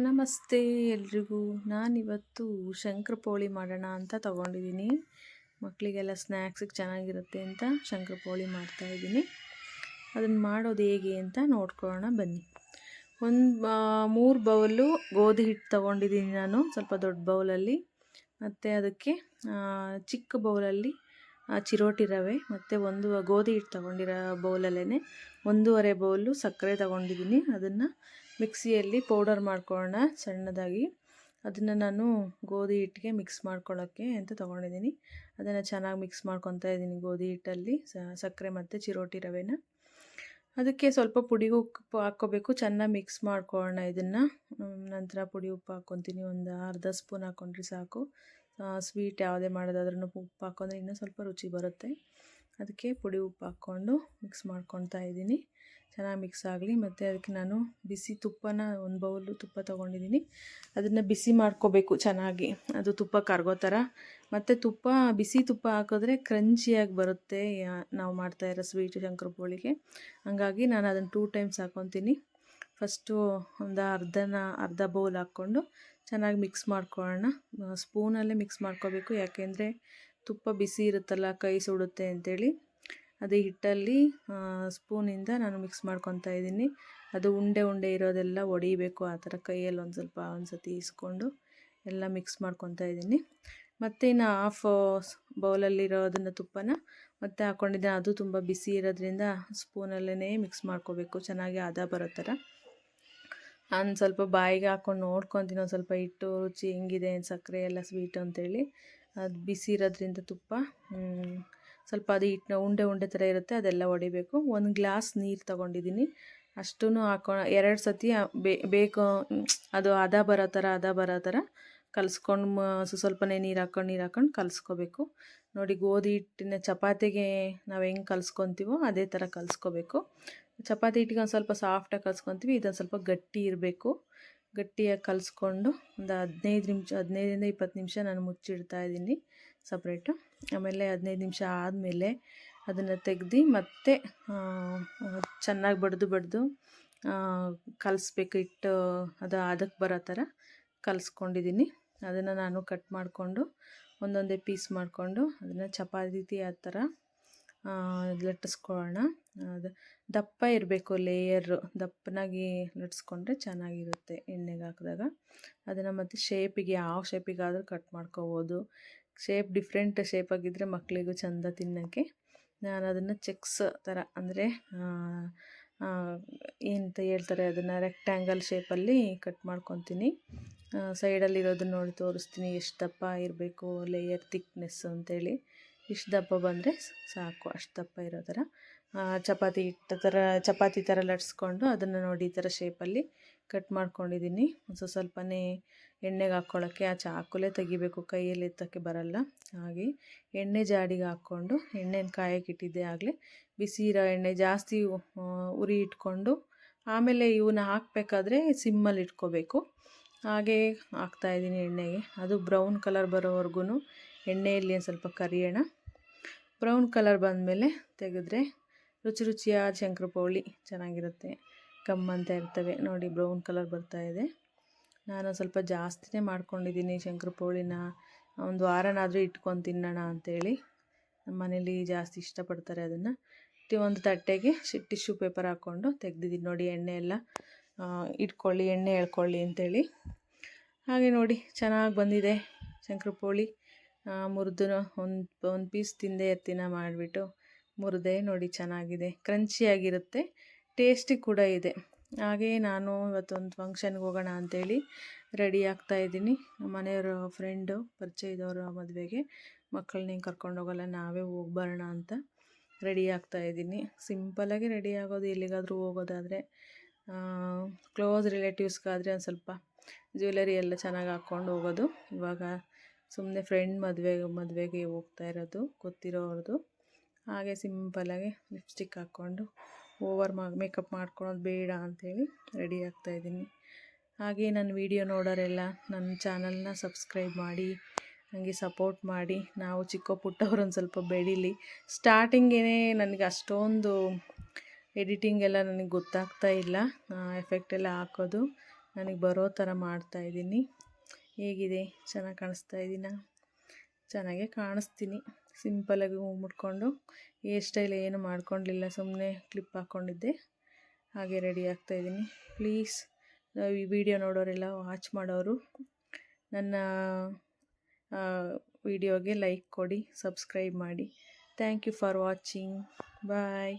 ನಮಸ್ತೆ ಎಲ್ರಿಗೂ. ನಾನಿವತ್ತು ಶಂಕರಪೋಳಿ ಮಾಡೋಣ ಅಂತ ತೊಗೊಂಡಿದ್ದೀನಿ. ಮಕ್ಕಳಿಗೆಲ್ಲ ಸ್ನ್ಯಾಕ್ಸಿಗೆ ಚೆನ್ನಾಗಿರುತ್ತೆ ಅಂತ ಶಂಕರಪೋಳಿ ಮಾಡ್ತಾಯಿದ್ದೀನಿ. ಅದನ್ನು ಮಾಡೋದು ಹೇಗೆ ಅಂತ ನೋಡ್ಕೊಳ್ಳೋಣ ಬನ್ನಿ. ಒಂದು 3 ಬೌಲು ಗೋಧಿ ಹಿಟ್ಟು ತೊಗೊಂಡಿದ್ದೀನಿ ನಾನು, ಸ್ವಲ್ಪ ದೊಡ್ಡ ಬೌಲಲ್ಲಿ. ಮತ್ತು ಅದಕ್ಕೆ ಚಿಕ್ಕ ಬೌಲಲ್ಲಿ ಚಿರೋಟಿ ರವೆ, ಮತ್ತು ಒಂದು ಗೋಧಿ ಹಿಟ್ಟು ತೊಗೊಂಡಿರೋ ಬೌಲಲ್ಲೇ 1.5 ಬೌಲು ಸಕ್ಕರೆ ತೊಗೊಂಡಿದ್ದೀನಿ. ಅದನ್ನು ಮಿಕ್ಸಿಯಲ್ಲಿ ಪೌಡರ್ ಮಾಡ್ಕೊಳ್ಳೋಣ ಸಣ್ಣದಾಗಿ. ಅದನ್ನು ನಾನು ಗೋಧಿ ಹಿಟ್ಟಿಗೆ ಮಿಕ್ಸ್ ಮಾಡ್ಕೊಳ್ಳೋಕ್ಕೆ ಅಂತ ತೊಗೊಂಡಿದ್ದೀನಿ. ಅದನ್ನು ಚೆನ್ನಾಗಿ ಮಿಕ್ಸ್ ಮಾಡ್ಕೊತಾ ಇದ್ದೀನಿ ಗೋಧಿ ಹಿಟ್ಟಲ್ಲಿ ಸಕ್ಕರೆ ಮತ್ತು ಚಿರೋಟಿ ರವೆನ. ಅದಕ್ಕೆ ಸ್ವಲ್ಪ ಪುಡಿ ಉಪ್ಪು ಹಾಕ್ಕೋಬೇಕು. ಚೆನ್ನಾಗಿ ಮಿಕ್ಸ್ ಮಾಡ್ಕೊಳ್ಳೋಣ ಇದನ್ನು. ನಂತರ ಪುಡಿ ಉಪ್ಪು ಹಾಕ್ಕೊತೀನಿ, ಒಂದು ಅರ್ಧ ಸ್ಪೂನ್ ಹಾಕ್ಕೊಂಡ್ರೆ ಸಾಕು. ಸ್ವೀಟ್ ಯಾವುದೇ ಮಾಡೋದಾದ್ರೂ ಉಪ್ಪು ಹಾಕ್ಕೊಂಡ್ರೆ ಇನ್ನೂ ಸ್ವಲ್ಪ ರುಚಿ ಬರುತ್ತೆ. ಅದಕ್ಕೆ ಪುಡಿ ಉಪ್ಪು ಹಾಕ್ಕೊಂಡು ಮಿಕ್ಸ್ ಮಾಡ್ಕೊತಾ ಇದ್ದೀನಿ. ಚೆನ್ನಾಗಿ ಮಿಕ್ಸ್ ಆಗಲಿ. ಮತ್ತು ಅದಕ್ಕೆ ನಾನು ಬಿಸಿ ತುಪ್ಪನ 1 ಬೌಲು ತುಪ್ಪ ತೊಗೊಂಡಿದ್ದೀನಿ. ಅದನ್ನು ಬಿಸಿ ಮಾಡ್ಕೋಬೇಕು ಚೆನ್ನಾಗಿ, ಅದು ತುಪ್ಪ ಕರಗೋ ಥರ. ಮತ್ತು ಬಿಸಿ ತುಪ್ಪ ಹಾಕಿದ್ರೆ ಕ್ರಂಚಿಯಾಗಿ ಬರುತ್ತೆ ನಾವು ಮಾಡ್ತಾಯಿರೋ ಸ್ವೀಟ್ ಶಂಕರಪೋಳಿಗೆ. ಹಾಗಾಗಿ ನಾನು ಅದನ್ನು 2 ಟೈಮ್ಸ್ ಹಾಕ್ಕೊತೀನಿ. ಫಸ್ಟು ಒಂದು ಅರ್ಧ ಬೌಲ್ ಹಾಕ್ಕೊಂಡು ಚೆನ್ನಾಗಿ ಮಿಕ್ಸ್ ಮಾಡ್ಕೊಳ್ಳೋಣ. ಸ್ಪೂನಲ್ಲೇ ಮಿಕ್ಸ್ ಮಾಡ್ಕೋಬೇಕು, ಯಾಕೆಂದರೆ ತುಪ್ಪ ಬಿಸಿ ಇರುತ್ತಲ್ಲ, ಕೈ ಸುಡುತ್ತೆ ಅಂಥೇಳಿ. ಅದೇ ಹಿಟ್ಟಲ್ಲಿ ಸ್ಪೂನಿಂದ ನಾನು ಮಿಕ್ಸ್ ಮಾಡ್ಕೊತಾ ಇದ್ದೀನಿ. ಅದು ಉಂಡೆ ಇರೋದೆಲ್ಲ ಒಡಿಬೇಕು, ಆ ಥರ ಕೈಯಲ್ಲಿ ಒಂದು ಸತಿ ಇಸ್ಕೊಂಡು ಎಲ್ಲ ಮಿಕ್ಸ್ ಮಾಡ್ಕೊತಾ ಇದ್ದೀನಿ. ಮತ್ತು ಇನ್ನು ಹಾಫ್ ಬೌಲಲ್ಲಿರೋದನ್ನು ತುಪ್ಪನ ಮತ್ತೆ ಹಾಕ್ಕೊಂಡಿದ್ದೆ. ಅದು ತುಂಬ ಬಿಸಿ ಇರೋದ್ರಿಂದ ಸ್ಪೂನಲ್ಲೇ ಮಿಕ್ಸ್ ಮಾಡ್ಕೋಬೇಕು, ಚೆನ್ನಾಗಿ ಹದ ಬರೋ ಥರ. ನಾನು ಸ್ವಲ್ಪ ಬಾಯಿಗೆ ಹಾಕ್ಕೊಂಡು ನೋಡ್ಕೊತೀನಿ ಒಂದು ಸ್ವಲ್ಪ ಹಿಟ್ಟು ರುಚಿ ಹೆಂಗಿದೆ, ಸಕ್ಕರೆ ಎಲ್ಲ ಸ್ವೀಟು ಅಂತೇಳಿ. ಅದು ಬಿಸಿ ಇರೋದ್ರಿಂದ ತುಪ್ಪ ಸ್ವಲ್ಪ ಅದು ಹಿಟ್ಟನ್ನ ಉಂಡೆ ಥರ ಇರುತ್ತೆ, ಅದೆಲ್ಲ ಹೊಡಿಬೇಕು. 1 ಗ್ಲಾಸ್ ನೀರು ತೊಗೊಂಡಿದ್ದೀನಿ, ಅಷ್ಟೂ 2 ಸತಿ ಬೇಕು. ಅದು ಹದ ಬರೋ ಥರ ಕಲಿಸ್ಕೊಂಡು ಸ್ವಲ್ಪನೇ ನೀರು ಹಾಕ್ಕೊಂಡು ಕಲಿಸ್ಕೋಬೇಕು. ನೋಡಿ, ಗೋಧಿ ಹಿಟ್ಟಿನ ಚಪಾತಿಗೆ ನಾವು ಹೆಂಗೆ ಕಲಿಸ್ಕೊತೀವೋ ಅದೇ ಥರ ಕಲಿಸ್ಕೋಬೇಕು. ಚಪಾತಿ ಹಿಟ್ಟಿಗೆ ಒಂದು ಸ್ವಲ್ಪ ಸಾಫ್ಟಾಗಿ ಕಲಿಸ್ಕೊತೀವಿ, ಇದೊಂದು ಸ್ವಲ್ಪ ಗಟ್ಟಿ ಇರಬೇಕು. ಗಟ್ಟಿಯಾಗಿ ಕಲಿಸ್ಕೊಂಡು ಒಂದು 15ರಿಂದ 20 ನಿಮಿಷ ನಾನು ಮುಚ್ಚಿಡ್ತಾ ಇದ್ದೀನಿ ಸಪ್ರೇಟು. ಆಮೇಲೆ 15 ನಿಮಿಷ ಆದಮೇಲೆ ಅದನ್ನು ತೆಗೆದು ಮತ್ತೆ ಚೆನ್ನಾಗಿ ಬಡಿದು ಕಲಿಸ್ಬೇಕು. ಹಿಟ್ಟು ಅದಕ್ಕೆ ಬರೋ ಥರ ಕಲಿಸ್ಕೊಂಡಿದ್ದೀನಿ. ಅದನ್ನು ನಾನು ಕಟ್ ಮಾಡಿಕೊಂಡು ಒಂದೊಂದೇ ಪೀಸ್ ಮಾಡಿಕೊಂಡು ಅದನ್ನು ಚಪಾತಿ ಆ ಥರ ಲಟ್ಟಿಸ್ಕೊಳ್ಳೋಣ. ಅದು ದಪ್ಪ ಇರಬೇಕು, ಲೇಯರು ದಪ್ಪನಾಗಿ ಲಟ್ಟಿಸ್ಕೊಂಡ್ರೆ ಚೆನ್ನಾಗಿರುತ್ತೆ ಎಣ್ಣೆಗೆ ಹಾಕಿದಾಗ. ಅದನ್ನು ಮತ್ತು ಶೇಪಿಗೆ ಯಾವ ಶೇಪಿಗಾದರೂ ಕಟ್ ಮಾಡ್ಕೋಬೋದು. ಡಿಫ್ರೆಂಟ್ ಶೇಪಾಗಿದ್ದರೆ ಮಕ್ಕಳಿಗೂ ಚೆಂದ ತಿನ್ನೋಕ್ಕೆ. ನಾನು ಅದನ್ನು ಚೆಕ್ಸ್ ಥರ, ಅಂದರೆ ಏನಂತ ಹೇಳ್ತಾರೆ ಅದನ್ನು, ರೆಕ್ಟ್ಯಾಂಗಲ್ ಶೇಪಲ್ಲಿ ಕಟ್ ಮಾಡ್ಕೊತೀನಿ. ಸೈಡಲ್ಲಿರೋದನ್ನ ನೋಡಿ ತೋರಿಸ್ತೀನಿ ಎಷ್ಟು ದಪ್ಪ ಇರಬೇಕು ಲೇಯರ್ ಥಿಕ್ನೆಸ್ಸು ಅಂತೇಳಿ. ಇಷ್ಟು ದಪ್ಪ ಬಂದರೆ ಸಾಕು, ಅಷ್ಟು ದಪ್ಪ ಇರೋ ಥರ ಚಪಾತಿ ಥರ ಲಟ್ಸ್ಕೊಂಡು ಅದನ್ನು ನೋಡಿ ಈ ಥರ ಶೇಪಲ್ಲಿ ಕಟ್ ಮಾಡ್ಕೊಂಡಿದ್ದೀನಿ. ಸ್ವಲ್ಪನೇ ಎಣ್ಣೆಗೆ ಹಾಕ್ಕೊಳ್ಳೋಕ್ಕೆ ಆ ಚಾಕುಲೇ ತೆಗಿಬೇಕು, ಕೈಯಲ್ಲಿ ಎತ್ತೋಕ್ಕೆ ಬರಲ್ಲ. ಹಾಗೆ ಎಣ್ಣೆ ಜಾಡಿಗೆ ಹಾಕ್ಕೊಂಡು ಎಣ್ಣೆನ ಕಾಯಕ್ಕೆ ಇಟ್ಟಿದ್ದೆ ಆಗಲೇ. ಬಿಸಿ ಇರೋ ಎಣ್ಣೆ ಜಾಸ್ತಿ ಉರಿ ಇಟ್ಕೊಂಡು ಆಮೇಲೆ ಇವನ್ನ ಹಾಕಬೇಕಾದ್ರೆ ಸಿಮ್ಮಲ್ಲಿ ಇಟ್ಕೋಬೇಕು. ಹಾಗೇ ಹಾಕ್ತಾಯಿದ್ದೀನಿ ಎಣ್ಣೆಗೆ. ಅದು ಬ್ರೌನ್ ಕಲರ್ ಬರೋವರೆಗೂ ಎಣ್ಣೆಯಲ್ಲಿ ಒಂದು ಸ್ವಲ್ಪ ಕರಿಯೋಣ. ಬ್ರೌನ್ ಕಲರ್ ಬಂದಮೇಲೆ ತೆಗೆದ್ರೆ ರುಚಿಯಾದ ಶಂಕರಪೋಳಿ ಚೆನ್ನಾಗಿರುತ್ತೆ, ಗಮ್ಮಂತ ಇರ್ತವೆ. ನೋಡಿ, ಬ್ರೌನ್ ಕಲರ್ ಬರ್ತಾಯಿದೆ. ನಾನು ಸ್ವಲ್ಪ ಜಾಸ್ತಿನೇ ಮಾಡ್ಕೊಂಡಿದ್ದೀನಿ ಶಂಕರಪೋಳಿನ. ಒಂದು ವಾರನಾದರೂ ಇಟ್ಕೊಂಡು ತಿನ್ನೋಣ ಅಂಥೇಳಿ. ನಮ್ಮ ಮನೇಲಿ ಜಾಸ್ತಿ ಇಷ್ಟಪಡ್ತಾರೆ ಅದನ್ನು. ಒಂದು ತಟ್ಟೆಗೆ ಟಿಶ್ಯೂ ಪೇಪರ್ ಹಾಕ್ಕೊಂಡು ತೆಗ್ದಿದ್ದೀನಿ. ನೋಡಿ, ಎಣ್ಣೆ ಎಲ್ಲ ಎಣ್ಣೆ ಎಳ್ಕೊಳ್ಳಿ ಅಂಥೇಳಿ. ಹಾಗೆ ನೋಡಿ, ಚೆನ್ನಾಗಿ ಬಂದಿದೆ ಶಂಕರಪೋಳಿ. ಮುರಿದು ಒಂದು ಪೀಸ್ ತಿಂದೇ ಇರ್ತೀನ ಮಾಡಿಬಿಟ್ಟು ಮುರಿದೆ. ನೋಡಿ, ಚೆನ್ನಾಗಿದೆ, ಕ್ರಂಚಿಯಾಗಿರುತ್ತೆ, ಟೇಸ್ಟಿ ಕೂಡ ಇದೆ. ಹಾಗೆ ನಾನು ಇವತ್ತೊಂದು ಫಂಕ್ಷನ್ಗೆ ಹೋಗೋಣ ಅಂಥೇಳಿ ರೆಡಿ ಆಗ್ತಾಯಿದ್ದೀನಿ. ನಮ್ಮ ಮನೆಯವರ ಫ್ರೆಂಡು ಪರಿಚಯ ಇದ್ದವರು ಮದುವೆಗೆ. ಮಕ್ಕಳನ್ನೇ ಕರ್ಕೊಂಡು ಹೋಗೋಲ್ಲ, ನಾವೇ ಹೋಗಿ ಬರೋಣ ಅಂತ ರೆಡಿ ಆಗ್ತಾಯಿದ್ದೀನಿ. ಸಿಂಪಲಾಗಿ ರೆಡಿ ಆಗೋದು, ಎಲ್ಲಿಗಾದರೂ ಹೋಗೋದಾದರೆ. ಕ್ಲೋಸ್ ರಿಲೇಟಿವ್ಸ್ಗಾದರೆ ಒಂದು ಸ್ವಲ್ಪ ಜ್ಯುವೆಲರಿ ಎಲ್ಲ ಚೆನ್ನಾಗಿ ಹಾಕ್ಕೊಂಡು ಹೋಗೋದು. ಇವಾಗ ಸುಮ್ಮನೆ ಫ್ರೆಂಡ್ ಮದುವೆಗೆ ಹೋಗ್ತಾ ಇರೋದು, ಗೊತ್ತಿರೋರದು. ಹಾಗೆ ಸಿಂಪಲಾಗಿ ಲಿಪ್ಸ್ಟಿಕ್ ಹಾಕ್ಕೊಂಡು ಮೇಕಪ್ ಮಾಡ್ಕೊಳ್ಳೋದು ಬೇಡ ಅಂಥೇಳಿ ರೆಡಿ ಆಗ್ತಾಯಿದ್ದೀನಿ. ಹಾಗೆ ನನ್ನ ವಿಡಿಯೋ ನೋಡೋರೆಲ್ಲ ನನ್ನ ಚಾನಲ್ನ ಸಬ್ಸ್ಕ್ರೈಬ್ ಮಾಡಿ ನನಗೆ ಸಪೋರ್ಟ್ ಮಾಡಿ. ನಾವು ಚಿಕ್ಕ ಪುಟ್ಟವ್ರು ಒಂದು ಸ್ವಲ್ಪ ಬೆಳೀಲಿ. ಸ್ಟಾರ್ಟಿಂಗೇ ನನಗೆ ಅಷ್ಟೊಂದು ಎಡಿಟಿಂಗ್ ಎಲ್ಲ ನನಗೆ ಗೊತ್ತಾಗ್ತಾ ಇಲ್ಲ, ಎಫೆಕ್ಟ್ ಎಲ್ಲ ಹಾಕೋದು. ನನಗೆ ಬರೋ ಥರ ಮಾಡ್ತಾಯಿದ್ದೀನಿ. ಹೇಗಿದೆ, ಚೆನ್ನಾಗಿ ಕಾಣಿಸ್ತಾ ಇದ್ದೀನ? ಚೆನ್ನಾಗೇ ಕಾಣಿಸ್ತೀನಿ. ಸಿಂಪಲಾಗಿ ಹೂ ಮುಡ್ಕೊಂಡು ಹೇರ್ ಸ್ಟೈಲ್ ಏನು ಮಾಡ್ಕೊಂಡಿಲ್ಲ, ಸುಮ್ಮನೆ ಕ್ಲಿಪ್ ಹಾಕ್ಕೊಂಡಿದ್ದೆ. ಹಾಗೆ ರೆಡಿ ಆಗ್ತಾಯಿದ್ದೀನಿ. ಪ್ಲೀಸ್ ಈ ವಿಡಿಯೋ ನೋಡೋರೆಲ್ಲ, ವಾಚ್ ಮಾಡೋರು ನನ್ನ ವಿಡಿಯೋಗೆ ಲೈಕ್ ಕೊಡಿ, ಸಬ್ಸ್ಕ್ರೈಬ್ ಮಾಡಿ. Thank you for watching. Bye.